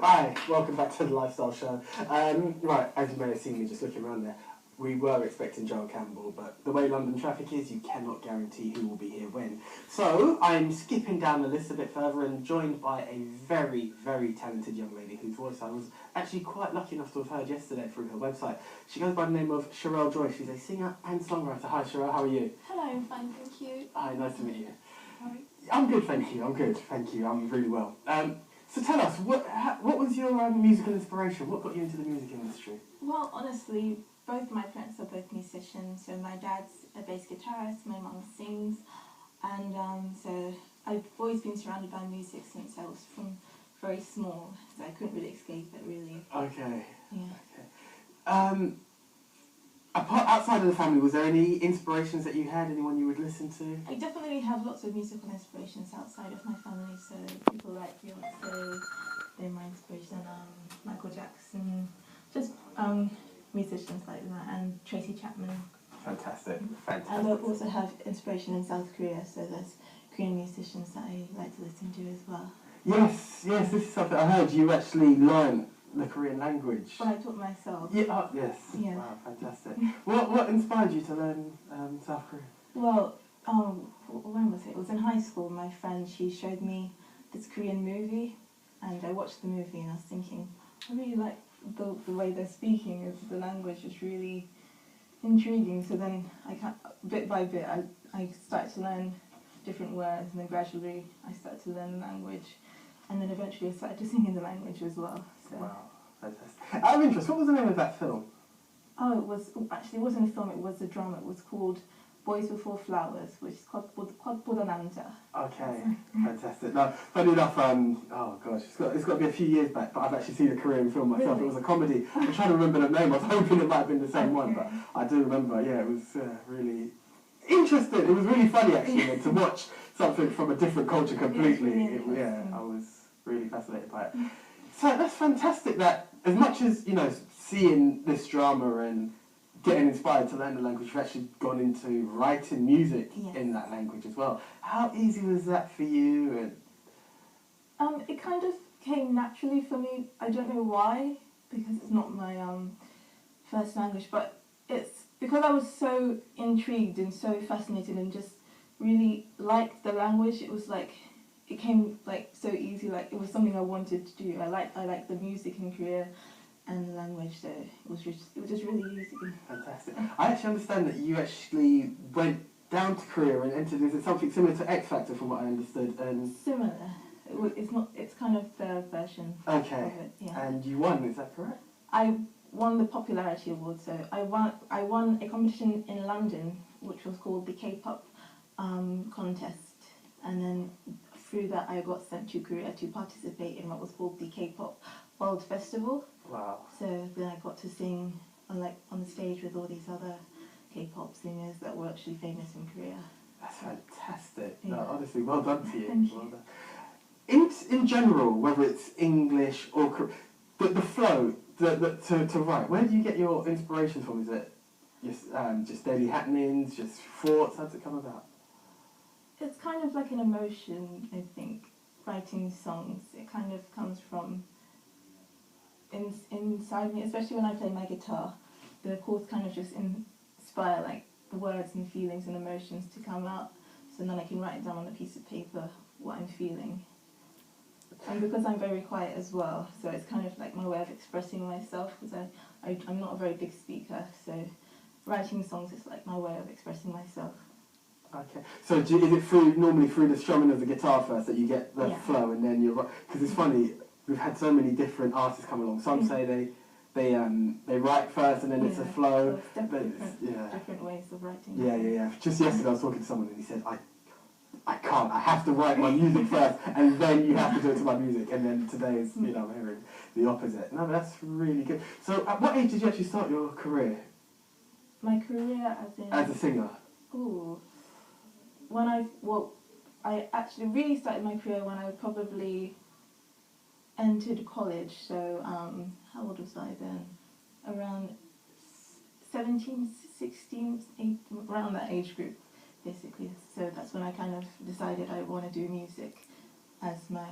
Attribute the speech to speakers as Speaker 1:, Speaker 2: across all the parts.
Speaker 1: Hi, welcome back to the Lifestyle Show. Right, as you may have seen me just looking around there, we were expecting Joel Campbell, but the way London traffic is, you cannot guarantee who will be here when. So I'm skipping down the list a bit further and joined by a very, very talented young lady whose voice I was actually quite lucky enough to have heard yesterday through her website. She goes by the name of Cherellejoy. She's a singer and songwriter. Hi Cherelle, how are you?
Speaker 2: Hello, I'm fine, thank you.
Speaker 1: Hi, nice to meet you.
Speaker 2: How are you?
Speaker 1: I'm good, thank you. I'm good, thank you. I'm really well. So tell us, what was your musical inspiration? What got you into the music industry?
Speaker 2: Well, honestly, both my parents are both musicians. So my dad's a bass guitarist, my mum sings, and so I've always been surrounded by music since I was from very small. So I couldn't really escape it, really.
Speaker 1: Okay.
Speaker 2: Yeah.
Speaker 1: Okay. Outside of the family, was there any inspirations that you had? Anyone you would listen to?
Speaker 2: I definitely have lots of musical inspirations outside of my family. So people like Beyonce, they're my inspiration. Michael Jackson, just musicians like that, and Tracy Chapman.
Speaker 1: Fantastic, fantastic.
Speaker 2: And I also have inspiration in South Korea, so there's Korean musicians that I like to listen to as well.
Speaker 1: Yes, this is something I heard you actually learn the Korean language.
Speaker 2: Well, I taught myself.
Speaker 1: Yeah, yes.
Speaker 2: Yeah.
Speaker 1: Wow, fantastic. What inspired you to learn South Korean?
Speaker 2: Well, when was it? It was in high school. My friend, she showed me this Korean movie, and I watched the movie, and I was thinking, I really like the way they're speaking. The language is really intriguing. So then, bit by bit, I started to learn different words, and then gradually I started to learn the language, and then eventually I started to sing in the language as well. So.
Speaker 1: Wow, fantastic. Out of interest, what was the name of that film?
Speaker 2: Oh, it wasn't a film, it was a drama. It was called Boys Before Flowers, which is called Bodananta.
Speaker 1: Okay, fantastic. Now, funny enough, oh gosh, it's got to be a few years back, but I've actually seen a Korean film myself. Really? It was a comedy. I'm trying to remember the name. I was hoping it might have been the same one, but I do remember. Yeah, it was really interesting. It was really funny actually to watch something from a different culture completely. I was really fascinated by it. So that's fantastic that as much as, seeing this drama and getting inspired to learn the language, you've actually gone into writing music in that language as well. How easy was that for you? And
Speaker 2: it kind of came naturally for me. I don't know why, because it's not my first language, but it's because I was so intrigued and so fascinated and just really liked the language. It was like, it came like so easy, like it was something I wanted to do. I like the music in Korea and the language, so it was just really easy.
Speaker 1: Fantastic. I actually understand that you actually went down to Korea and entered into something similar to X Factor, from what I understood.
Speaker 2: Similar. It's kind of their version of it. Yeah. And
Speaker 1: you won, is that correct?
Speaker 2: I won the popularity award. So I won a competition in London, which was called the K-pop contest, and then through that I got sent to Korea to participate in what was called the K-pop World Festival.
Speaker 1: Wow.
Speaker 2: So then I got to sing on the stage with all these other K-pop singers that were actually famous in Korea.
Speaker 1: That's fantastic.
Speaker 2: Yeah.
Speaker 1: No, honestly, well done to you.
Speaker 2: Thank
Speaker 1: well
Speaker 2: you.
Speaker 1: Done. In general, whether it's English or Korean, the flow to write, where do you get your inspiration from? Is it just daily happenings, just thoughts? How does it come about?
Speaker 2: It's kind of like an emotion, I think. Writing songs, it kind of comes from inside me, especially when I play my guitar. The chords kind of just inspire like the words and feelings and emotions to come out, so then I can write down on a piece of paper what I'm feeling. And because I'm very quiet as well, so it's kind of like my way of expressing myself, because I'm not a very big speaker, so writing songs is like my way of expressing myself.
Speaker 1: Okay, so is it normally through the strumming of the guitar first that you get the flow, and then you're right? Because it's funny, we've had so many different artists come along. Some say they write first and then it's a flow.
Speaker 2: So it's different ways of writing.
Speaker 1: Yeah. Just yesterday I was talking to someone and he said, I can't, I have to write my music first and then you have to do it to my music. And then today is, I'm hearing the opposite. No, but that's really good. So at what age did you actually start your career?
Speaker 2: My career
Speaker 1: as a singer?
Speaker 2: Ooh. I actually really started my career when I probably entered college. So how old was I then? Around 17, 16, 18, around that age group, basically. So that's when I kind of decided I want to do music as my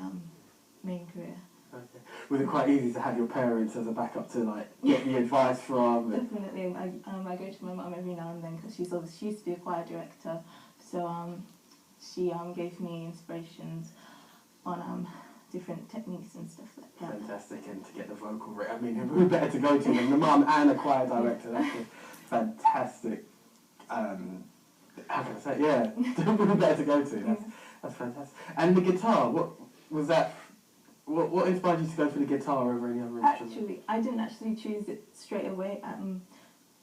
Speaker 2: main career.
Speaker 1: Okay. Was it quite easy to have your parents as a backup to like get the advice from?
Speaker 2: Definitely. I go to my mum every now and then because she used to be a choir director, so she gave me inspirations on different techniques and stuff like that.
Speaker 1: Fantastic, and to get the vocal rate. I mean, who better to go to than the mum and a choir director? That's a fantastic. How can I say? Yeah, who better to go to? That's fantastic. And the guitar, what was that? What inspired you to go for the guitar over any other instrument?
Speaker 2: Actually, I didn't actually choose it straight away.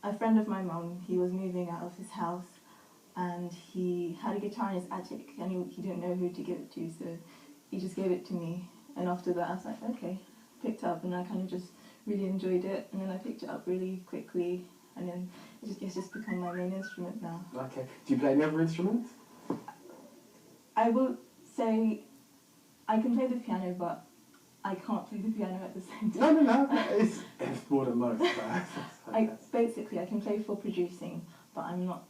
Speaker 2: A friend of my mum, he was moving out of his house, and he had a guitar in his attic, and he didn't know who to give it to, so he just gave it to me. And after that, I was like, okay, picked it up, and I kind of just really enjoyed it. And then I picked it up really quickly, and then it's just become my main instrument now.
Speaker 1: Okay. Do you play any other instruments?
Speaker 2: I will say I can play the piano, but I can't play the piano at the same time.
Speaker 1: No. It's more than most.
Speaker 2: Basically, I can play for producing, but I'm not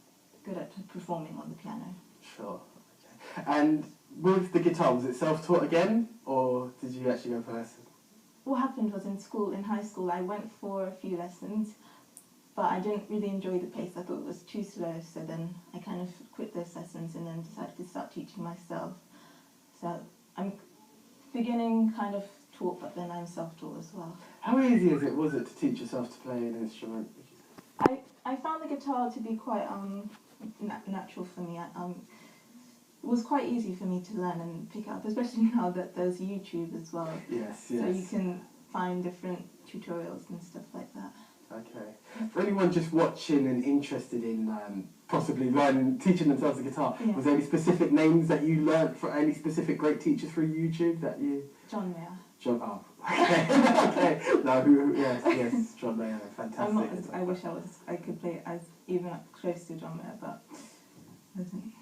Speaker 2: good at performing on the piano.
Speaker 1: Sure. Okay. And with the guitar, was it self-taught again, or did you actually go for lessons?
Speaker 2: What happened was in high school, I went for a few lessons, but I didn't really enjoy the pace. I thought it was too slow, so then I kind of quit those lessons and then decided to start teaching myself. So I'm beginning kind of taught, but then I'm self-taught as well.
Speaker 1: How easy was it to teach yourself to play an instrument?
Speaker 2: I found the guitar to be quite natural for me. It was quite easy for me to learn and pick up, especially now that there's YouTube as well.
Speaker 1: Yes.
Speaker 2: So you can find different tutorials and stuff like that.
Speaker 1: Okay. For anyone just watching and interested in possibly teaching themselves the guitar, was there any specific names that you learnt for any specific great teachers through YouTube that you?
Speaker 2: John Mayer.
Speaker 1: Oh, okay. Okay. No, yes, John Mayer, fantastic.
Speaker 2: I wish I could play as even up close to John Mayer, but I don't.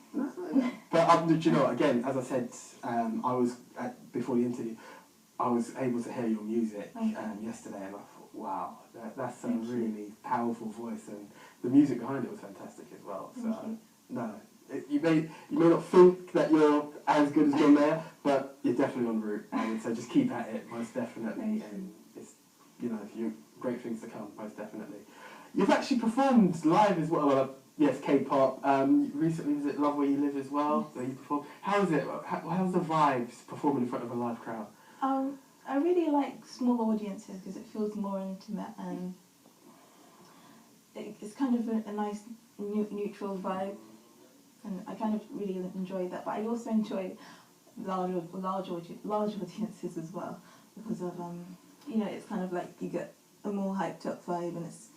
Speaker 1: But do you know what? Again, as I said, I was before the interview, I was able to hear your music yesterday, and I thought, wow, that's a really powerful voice, and the music behind it was fantastic as well. So you may not think that you're as good as John Mayer, but you're definitely on route. I would say just keep at it, most definitely, and it's you're great things to come, most definitely. You've actually performed live as well. Yes, K-pop. Recently, was it Love Where You Live as well? Where you performed. How's it? How's the vibes performing in front of a live crowd?
Speaker 2: I really like small audiences because it feels more intimate and it's kind of a nice neutral vibe, and I kind of really enjoy that. But I also enjoy large audiences as well because of it's kind of like you get a more hyped up vibe and it's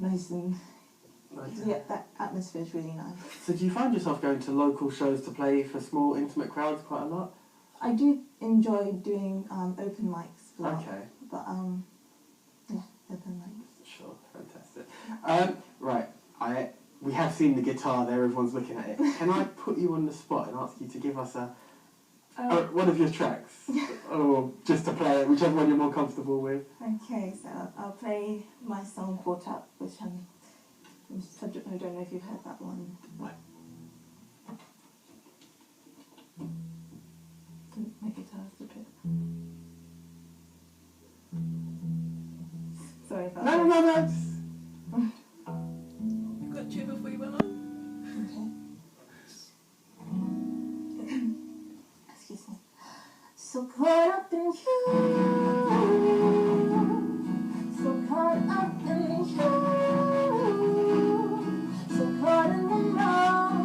Speaker 2: nice and. Yeah, that atmosphere is really nice.
Speaker 1: So do you find yourself going to local shows to play for small, intimate crowds quite a lot?
Speaker 2: I do enjoy doing open mics a lot.
Speaker 1: Okay.
Speaker 2: But, open mics.
Speaker 1: Sure, fantastic. Right, we have seen the guitar there, everyone's looking at it. Can I put you on the spot and ask you to give us one of your tracks? Or just to play it, whichever one you're more comfortable with.
Speaker 2: Okay, so I'll play my song Caught Up, which I don't know if you've heard that one.
Speaker 1: What?
Speaker 2: My guitar's a bit. Sorry about that.
Speaker 1: No.
Speaker 2: You got two before you went on? Okay. Excuse me. So caught up in you. So caught up in you. So caught in the moment,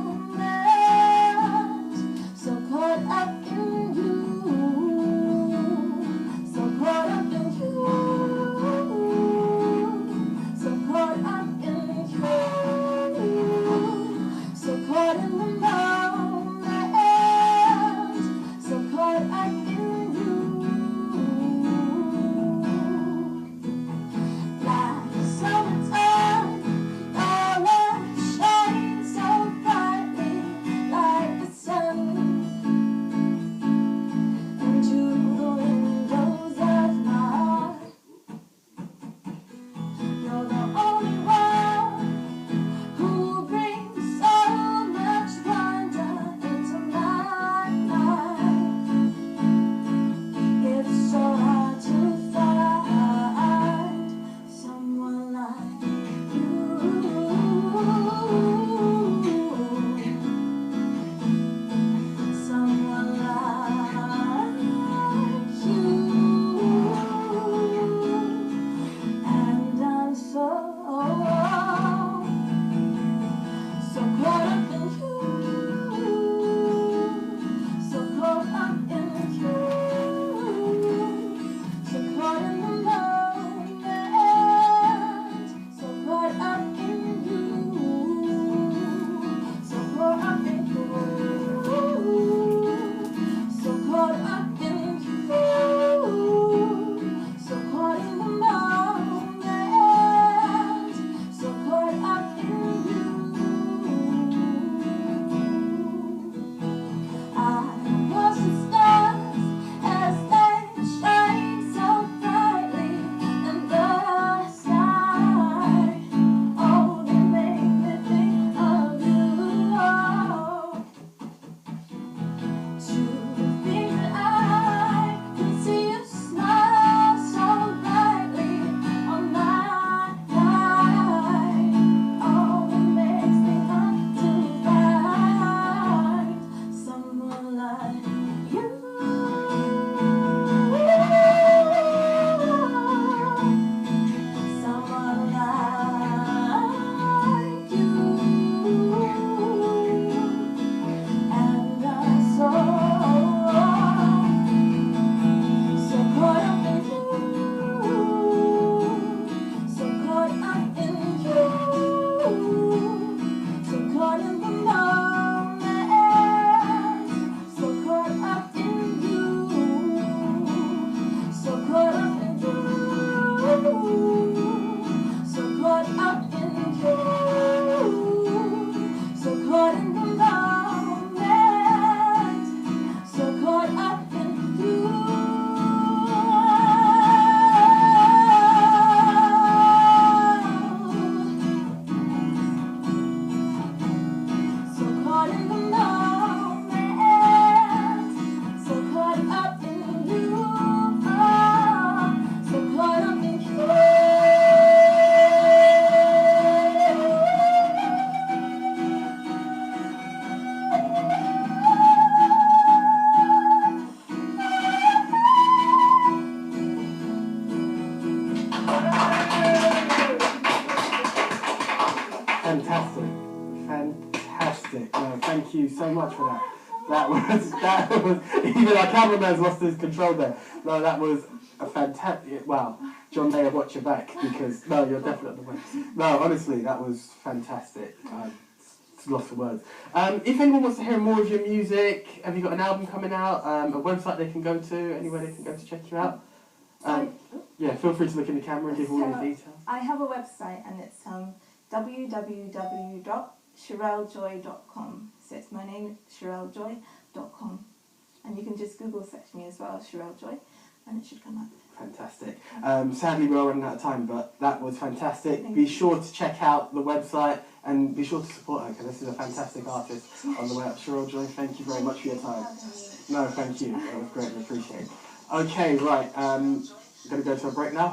Speaker 2: so caught up in you, so caught up in you,
Speaker 1: fantastic. Fantastic. No, thank you so much for that. That was, even our cameraman's lost his control there. No, that was a fantastic, wow. John Mayer, watch your back, because, no, you're definitely the way. No, honestly, that was fantastic. Lost for words. If anyone wants to hear more of your music, have you got an album coming out, a website they can go to, anywhere they can go to check you out? Yeah, feel free to look in the camera and give all your details.
Speaker 2: I have a website, and it's www.cherellejoy.com. So it's my name, cherellejoy.com. And you can just Google search me as well, Cherellejoy, and it should come up.
Speaker 1: Fantastic. Sadly, we are running out of time, but that was fantastic. Be sure to check out the website and be sure to support her, because this is a fantastic artist on the way up. Cherellejoy, thank you very much for your time. No, thank you. That was greatly appreciated. Okay, right. I'm going to go to a break now.